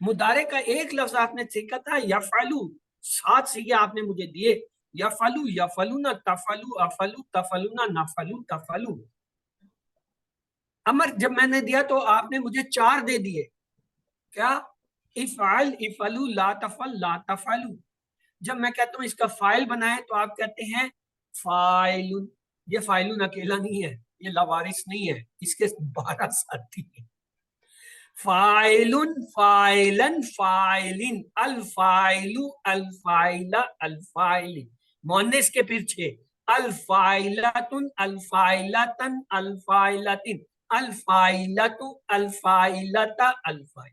مضارع کا ایک لفظ آپ نے سیکھا تھا یفعلو، 7 سیکھے آپ نے مجھے دیے، یفعلو، یفعلون، تفعلو، افعلو، تفعلون، نفعلو، تفعلو. امر جب میں نے دیا تو آپ نے مجھے 4 دے دیے، کیا؟ افعل، افعلو، لا تفعل، لا تفعلو. جب میں کہتا ہوں اس کا فائل بنائے تو آپ کہتے ہیں فائلن. یہ فائلن اکیلا نہیں ہے، یہ لاوارث نہیں ہے، اس کے 12 ساتھی ہیں. فائلن، فائلن، فائلن، الفائل، الفائلہ، الفائل. مؤنث کے پھر 6، الفائلتن، الفائلتن، الفائلتن، الفائلت، الفائلت، الفائل.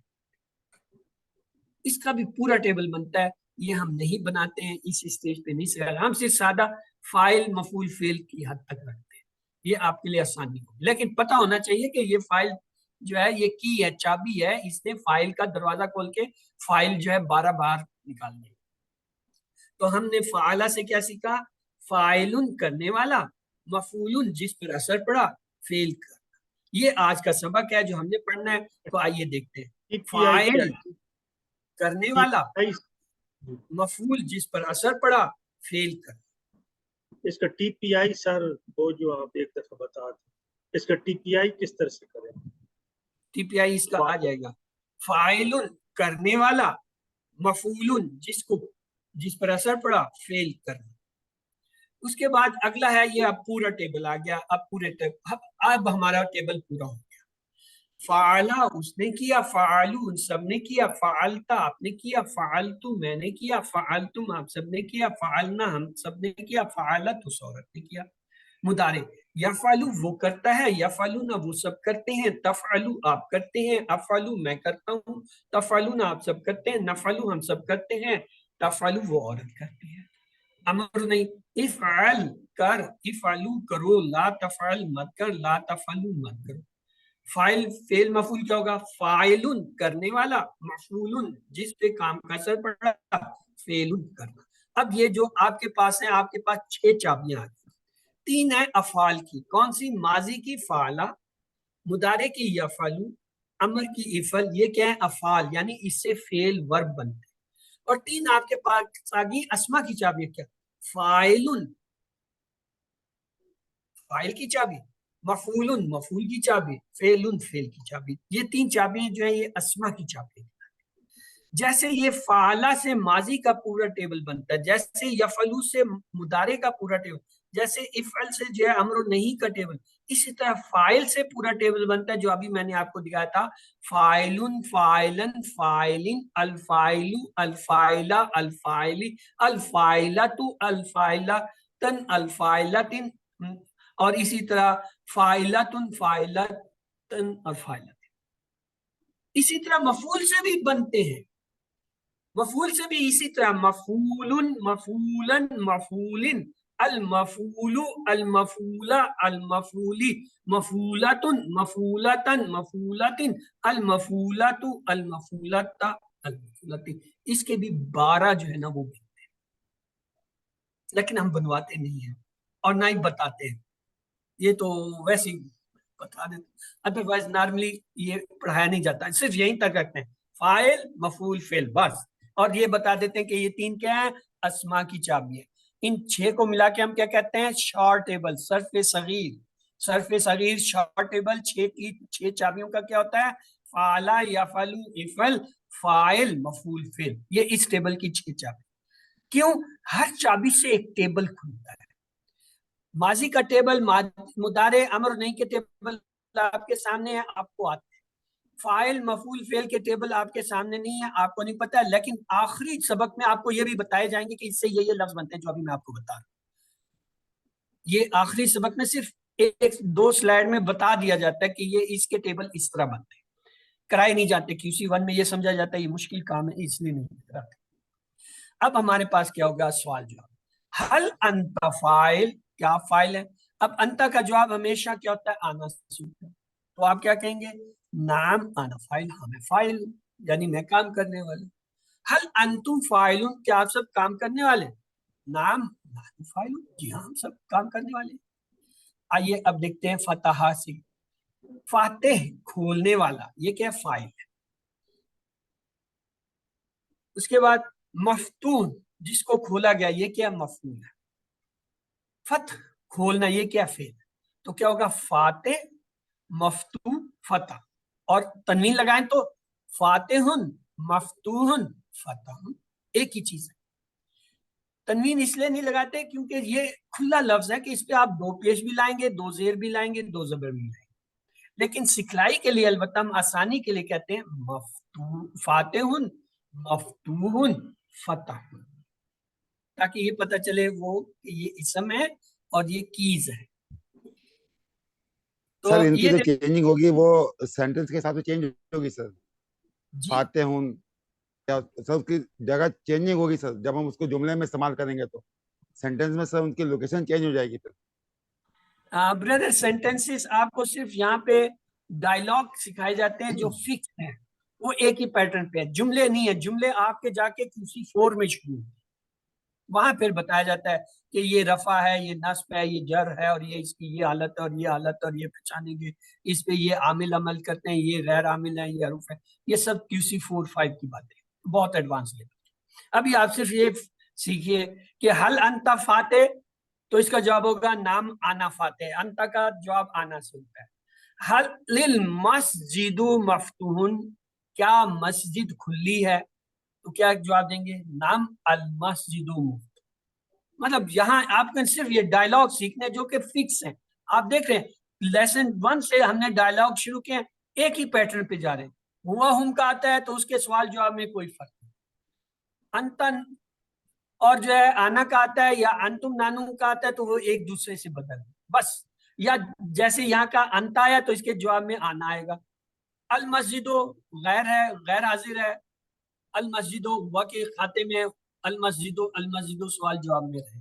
اس کا بھی پورا ٹیبل بنتا ہے، یہ ہم نہیں بناتے ہیں، اس اسٹیج پہ نہیں سکھا، ہم صرف سادہ فائل، مفعول، فعل کی حد تک رکھتے ہیں. یہ آپ کے لیے آسانی ہو، لیکن پتہ ہونا چاہیے کہ یہ فائل جو ہے یہ کی ہے، چابی ہے، اس نے فائل کا دروازہ کھول کے فائل جو ہے 12 بار نکال دیا. تو ہم نے فعلہ سے کیا سیکھا؟ فاعلن کرنے والا، مفعول جس پر اثر پڑا، فعل کرنا. یہ آج کا سبق ہے جو ہم نے پڑھنا ہے. تو آئیے دیکھتے ہیں. فاعل کرنے والا، مفعول جس پر اثر پڑا، فعل کرنا. اس کا ٹی پی آئی سر وہ جو آپ ایک دفعہ بتا دیں، اس کا ٹی پی آئی کس طرح سے کریں؟ ٹی پی آئی اس کا آ جائے گا، فاعل کرنے والا، مفعول جس پر اثر پڑا، فعل کرنا. اس کے بعد اگلا ہے یہ، اب پورا ٹیبل آ گیا. اب پورے اب ہمارا ٹیبل پورا ہو گیا. فعلا اس نے کیا، فعلو سب نے کیا، فعلتا آپ نے کیا، فعلتو میں نے کیا، فعلتم آپ سب نے کیا، فعلنا ہم سب نے کیا، فعلت اس عورت نے کیا. مضارع یفعلو وہ کرتا ہے، یفعلون وہ سب کرتے ہیں، تفعلو آپ کرتے ہیں، افعلو میں کرتا ہوں، تفعلون آپ سب کرتے ہیں، نفعلو ہم سب کرتے ہیں، تفعلو وہ عورت کرتی ہے۔ امر نہیں، افعل کر، افعلو کرو، لا تفعل مت کر، لا تفعلو مت کرو۔ فائل فعل مفعول کیا ہوگا؟ فاعل کرنے والا، مفعول جس پہ کام کا اثر پڑ رہا، فعل کرنا۔ اب یہ جو آپ کے پاس ہے، آپ کے پاس 6 چابیاں آتی ہیں، 3 ہیں افعال کی، کون سی؟ ماضی کی فعلا، مضارع کی یفعلو، امر کی افعل، یہ کیا ہے؟ افعال، یعنی اس سے فعل ورب بنتے ہیں۔ اور 3 آپ کے پاس آگی اسما کی چابی، کیا؟ فاعل، فاعل کی چابی، مفعول، مفعول کی چابی، فعل، فعل کی چابی۔ یہ 3 چابیاں جو ہیں یہ اسما کی چابی۔ جیسے یہ فعلا سے ماضی کا پورا ٹیبل بنتا ہے، جیسے یفعلو سے مضارع کا پورا ٹیبل، جیسے افعل سے جو ہے امر و نہیں کا ٹیبل، اسی طرح فاعل سے پورا ٹیبل بنتا ہے جو ابھی میں نے آپ کو دکھایا تھا، فاعل، فاعلن، فاعلن، الفاعل، الفاعلہ، الفاعلی، الفاعلۃ، الفاعلتن، الفاعلتن، اور اسی طرح فاعلۃ، فاعلتن اور فاعلتن۔ اسی طرح مفعول سے بھی بنتے ہیں، مفعول سے بھی اسی طرح مفعول، مفعولن، مفعولن، المفعول، المفعول، المفعولی، مفعولۃ، مفعولتن، مفعولتن، المفعولۃ، المفعولۃ، المفعولتن۔ اس کے بھی 12 جو ہے نا وہ بنتے ہیں، لیکن ہم بنواتے نہیں ہیں اور نہ ہی بتاتے ہیں، یہ تو ویسے ہی بتا دیتے، ادروائز نارملی یہ پڑھایا نہیں جاتا، صرف یہیں تک رکھتے ہیں، فاعل، مفعول، فعل، بس۔ اور یہ بتا دیتے ہیں کہ یہ 3 کیا ہیں؟ اسما کی چابی ہے۔ ان 6 کو ملا کے ہم کیا کہتے ہیں؟ شارٹ ٹیبل، صرف صغیر، صرف صغیر شارٹ ٹیبل 6 چابیوں کا کیا ہوتا ہے؟ فعلا، یفعل، افعل، فاعل، مفعول، فعل، یہ اس ٹیبل کی 6 چابی۔ کیوں؟ ہر چابی سے ایک ٹیبل کھلتا ہے، ماضی کا ٹیبل، مضارع، امر نہیں کے ٹیبل آپ کے سامنے ہے، آپ کو آتے ہیں، فاعل، مفعول، فعل کے ٹیبل آپ کے سامنے نہیں ہے، آپ کو نہیں پتا، لیکن آخری سبق میں آپ کو یہ بھی بتائے جائیں گے کہ اس سے یہ لفظ بنتے ہیں جو ابھی میں آپ کو بتا رہا ہوں۔ یہ آخری سبق میں صرف 1-2 سلائیڈ میں بتا دیا جاتا ہے کہ یہ اس کے ٹیبل اس طرح بنتے ہیں، کرائے نہیں جاتے، QC1 میں یہ سمجھا جاتا ہے یہ مشکل کام ہے اس لیے نہیں کراتے۔ اب ہمارے پاس کیا ہوگا؟ سوال جواب، حل انت فاعل، کیا فاعل ہے؟ اب انت کا جواب ہمیشہ کیا ہوتا ہے؟ آنا سے ہوتا ہے، تو آپ کیا کہیں گے؟ نام انا فاعل، ہاں میں فاعل ہوں، یعنی میں کام کرنے والا۔ حل انتم فاعلون، کیا آپ سب کام کرنے والے؟ نام نحن فاعلون، جی ہاں ہم سب کام کرنے والے۔ آئیے اب دیکھتے ہیں فتح سے، فاتح کھولنے والا، یہ کیا فاعل ہے۔ اس کے بعد مفتون، جس کو کھولا گیا، یہ کیا مفعول ہے۔ فتح کھولنا، یہ کیا فعل ہے، تو کیا ہوگا؟ فاتح، مفتوح، فتح، اور تنوین لگائیں تو فاتح، مفتوح، فتح، ایک ہی چیز ہے۔ تنوین اس لیے نہیں لگاتے کیونکہ یہ کھلا لفظ ہے کہ اس پہ آپ 2 پیش بھی لائیں گے، 2 زیر بھی لائیں گے، 2 زبر بھی لائیں گے، لیکن سکھلائی کے لیے، البتہ ہم آسانی کے لیے کہتے ہیں مفتوح، فاتح، مفتوح، فتح، تاکہ یہ پتہ چلے وہ کہ یہ اسم ہے اور یہ کیز ہے۔ تو سر ان کی یہ جو چینجنگ ہوگی وہ سینٹنس کے حساب سے چینج ہوگی سر، جی فاتح ہوں، سر اس کی جگہ چینجنگ ہوگی سر، جب ہم اس کو جملے میں استعمال کریں گے تو سینٹنس میں سر ان کی لوکیشن چینج ہو جائے گی پھر۔ بردر سینٹنسز آپ کو صرف یہاں پہ ڈائلاگ سکھائے جاتے ہیں جو فکس ہیں، وہ ایک ہی پیٹرن پہ ہے، جملے نہیں ہے، جملے آپ کے جا کے QC4 میں شروع ہوتے ہیں، وہاں پھر بتایا جاتا ہے کہ یہ رفع ہے، یہ نصب ہے، یہ جر ہے، اور یہ اس کی یہ حالت ہے اور یہ حالت، اور یہ پہچانیں گے اس پہ یہ عامل عمل کرتے ہیں، یہ غیر عامل ہے، یہ حروف ہے، یہ سب QC4-5 کی باتیں بہت ایڈوانس لیول۔ ابھی آپ صرف یہ سیکھیے کہ حل انت فاتح، تو اس کا جواب ہوگا نام آنا فاتح، انت کا جواب آنا سے ہوتا ہے۔ حل المسجد مفتوح، کیا مسجد کھلی ہے، تو کیا جواب دیں گے؟ نام المسجد مفتوح۔ مطلب یہاں آپ کو صرف یہ ڈائلاگ سیکھنے جو کہ فکس ہیں، آپ دیکھ رہے ہیں لیسن 1 سے ہم نے ڈائلاگ شروع کیے، ایک ہی پیٹرن پہ جا رہے ہیں، ہوا ہم کا آتا ہے تو اس کے سوال جواب میں کوئی فرق نہیں، انتن اور جو ہے آنا کا آتا ہے یا انتم نانو کا آتا ہے تو وہ ایک دوسرے سے بدل، بس یا جیسے یہاں کا انت آیا تو اس کے جواب میں آنا آئے گا. المسجد غیر ہے، غیر حاضر ہے. المسجد ہوا کے کھاتے میں المسجد سوال جواب میں رہے.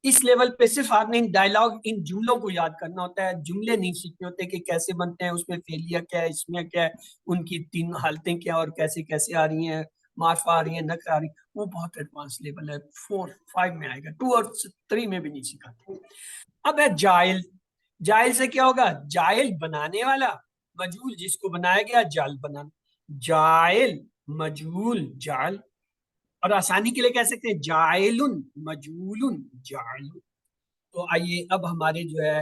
اس لیول پہ صرف آپ نے ان ڈائلاگ، ان جملوں کو یاد کرنا ہوتا ہے. جملے نہیں سیکھنے ہوتے کہ کیسے بنتے ہیں، اس میں فعلیہ کیا ہے، اس میں کیا ہے، ان کی 3 حالتیں کیا اور کیسے کیسے آ رہی ہیں، معرفہ آ رہی ہیں، نکر آ رہی ہیں. وہ بہت ایڈوانس لیول ہے. 4 5 میں آئے گا، 2 اور 3 میں بھی نہیں سکھاتے. اب ہے جائل. جائل سے کیا ہوگا؟ جائل بنانے والا، مجہول جس کو بنایا گیا، جال بنانا. جائل مجہول جال، اور آسانی کے لیے کہہ سکتے ہیں جائل مجہول جائل. تو آئیے اب ہمارے جو ہے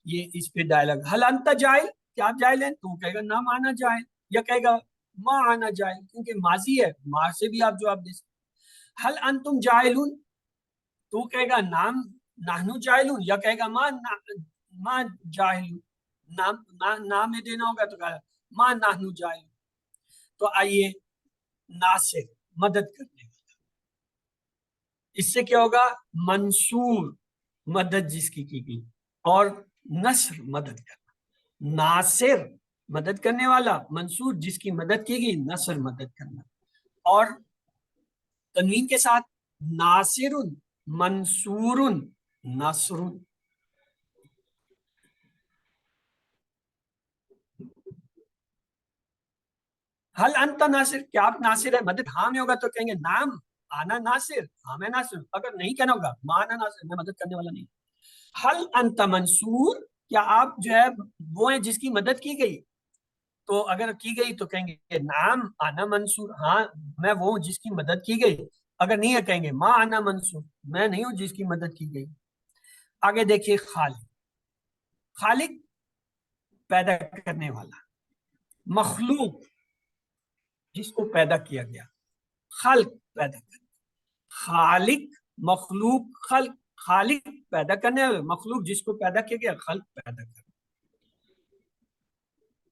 یہ اس پہ ڈائلاگ. حل انت جائل، کیا آپ جائل ہیں؟ تو کہے گا نام آنا جائل، یا کہے گا ما آنا جائل، کیونکہ ماضی ہے، ما سے بھی آپ جواب دے سکتے. حل انتم جائلون، تو کہے گا نام نحنو جائلون، یا کہے گا ما جاہلون. نام میں دینا ہوگا تو کہا ما نحنو جائلون. تو آئیے ناصر مدد کرنے والا، اس سے کیا ہوگا؟ منصور مدد جس کی گئی، اور نصر مدد کرنا. ناصر مدد کرنے والا، منصور جس کی مدد کی گئی، نصر مدد کرنا. اور تنوین کے ساتھ ناصر منصور نصر. حل انت ناصر، کیا آپ ناصر ہے؟ مدد ہاں میں ہوگا تو کہیں گے نام آنا ناصر، ہاں میں ناصر. اگر نہیں کہنا ہوگا ما انا ناصر، میں مدد کرنے والا نہیں. حل انت منصور، کیا آپ جو ہے وہ ہیں جس کی مدد کی گئی؟ تو اگر کی گئی تو کہیں گے نام انا منصور، ہاں میں وہ ہوں جس کی مدد کی گئی. اگر نہیں ہے کہیں گے ما انا منصور، میں نہیں ہوں جس کی مدد کی گئی. آگے دیکھیے خالق. خالق پیدا کرنے والا، مخلوق جس کو پیدا کیا گیا، خلق پیدا کرنا. خالق مخلوق خلق، خالق پیدا کرنے والا، مخلوق جس کو پیدا کیا گیا، خلق پیدا کرنا.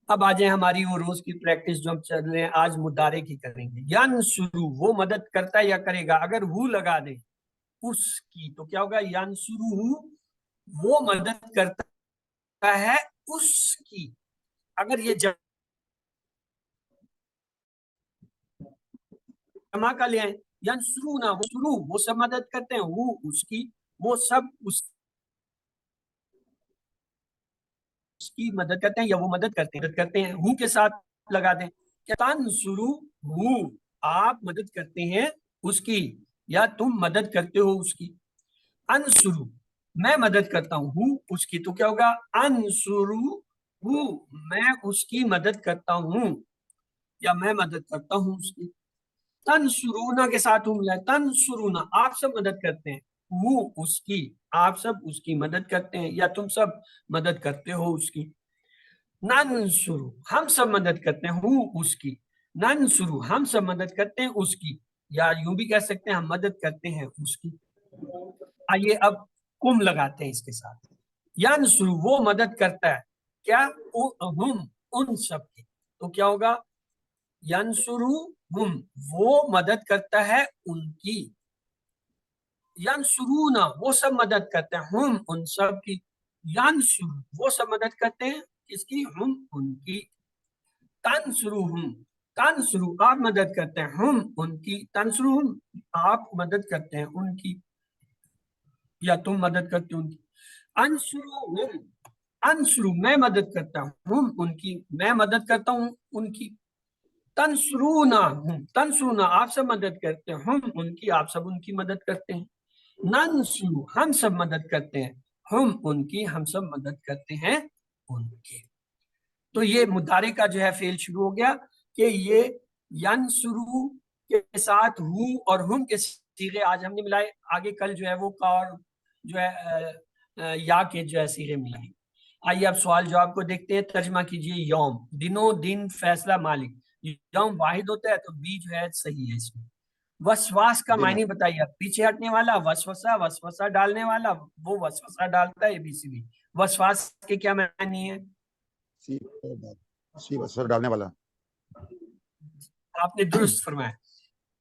اب آ جائیں ہماری وہ روز کی پریکٹس جو ہم چل رہے ہیں، آج مدارے کی کریں گے. ینصرو وہ مدد کرتا ہے یا کرے گا. اگر ہو لگا دیں اس کی تو کیا ہوگا؟ ینصرو وہ مدد کرتا ہے اس کی. اگر یہ جمع کا لے آئیں، ینصرونا وہ شروع، وہ سب مدد کرتے ہیں، وہ اس کی، وہ سب اس کی مدد کرتے ہیں، یا وہ مدد کرتے ہیں. ہو کے ساتھ لگا دیں. تنصرو ہو آپ مدد کرتے ہیں اس کی، یا تم مدد کرتے ہو اس کی. انصرو میں مدد کرتا ہوں اس کی، تو کیا ہوگا؟ انصرو ہو میں اس کی مدد کرتا ہوں، یا میں مدد کرتا ہوں اس کی. تنصرونا کے ساتھ ہوں ملا ہے. تنصرونا آپ سب مدد کرتے ہیں، وہ اس کی آپ سب اس کی مدد کرتے ہیں، یا تم سب مدد کرتے ہو اس کی. ننصرو ہم سب مدد کرتے ہیں وہ اس کی. ننصرو ہم سب مدد کرتے ہیں اس کی، یا یوں بھی کہہ سکتے ہیں ہم مدد کرتے ہیں اس کی. آئیے اب کم لگاتے ہیں اس کے ساتھ. ینصرو وہ مدد کرتا ہے، کیا؟ ہم ان سب کی. تو کیا ہوگا؟ ینصرو ہم وہ مدد کرتا ہے ان کی. ینصرونا وہ سب مدد کرتے ہیں، ہم ان سب کی. ینصرو وہ سب مدد کرتے ہیں اس کی، ہم ان کی. تنصروہم تنصرو آپ مدد کرتے ہیں، ہم ان کی. تنصروہم آپ مدد کرتے ہیں ان کی، یا تم مدد کرتے ہو ان کی. انصروہم انصرو میں مدد کرتا ہوں، ہم ان کی میں مدد کرتا ہوں ان کی. تنصرونا تنصرونا آپ سب مدد کرتے ہیں، ہم ان کی آپ سب ان کی مدد کرتے ہیں. ننصرو ہم سب مدد کرتے ہیں، ہم ان کی ہم سب مدد کرتے ہیں ان کی. تو یہ مدارے کا جو ہے فعل شروع ہو گیا کہ یہ ینصرو کے ساتھ ہو اور ہم کے صیغے آج ہم نے ملائے. آگے کل جو ہے وہ کا اور جو ہے یا کے جو ہے صیغے ملائیں. آئیے اب سوال جواب کو دیکھتے ہیں. ترجمہ کیجئے. یوم دنوں دن فیصلہ مالک. یوم واحد ہوتا ہے تو بی جو ہے صحیح ہے اس میں. وسواس کا معنی بتائیے. پیچھے ہٹنے والا وسوسہ، وسوسہ ڈالنے والا وہ وسوسہ ڈالتا ہے. B C B. وسواس کے کیا معنی ہے؟ سی ڈالنے والا. آپ نے درست فرمایا.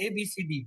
ABCD,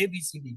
ABCD।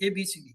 ABCD।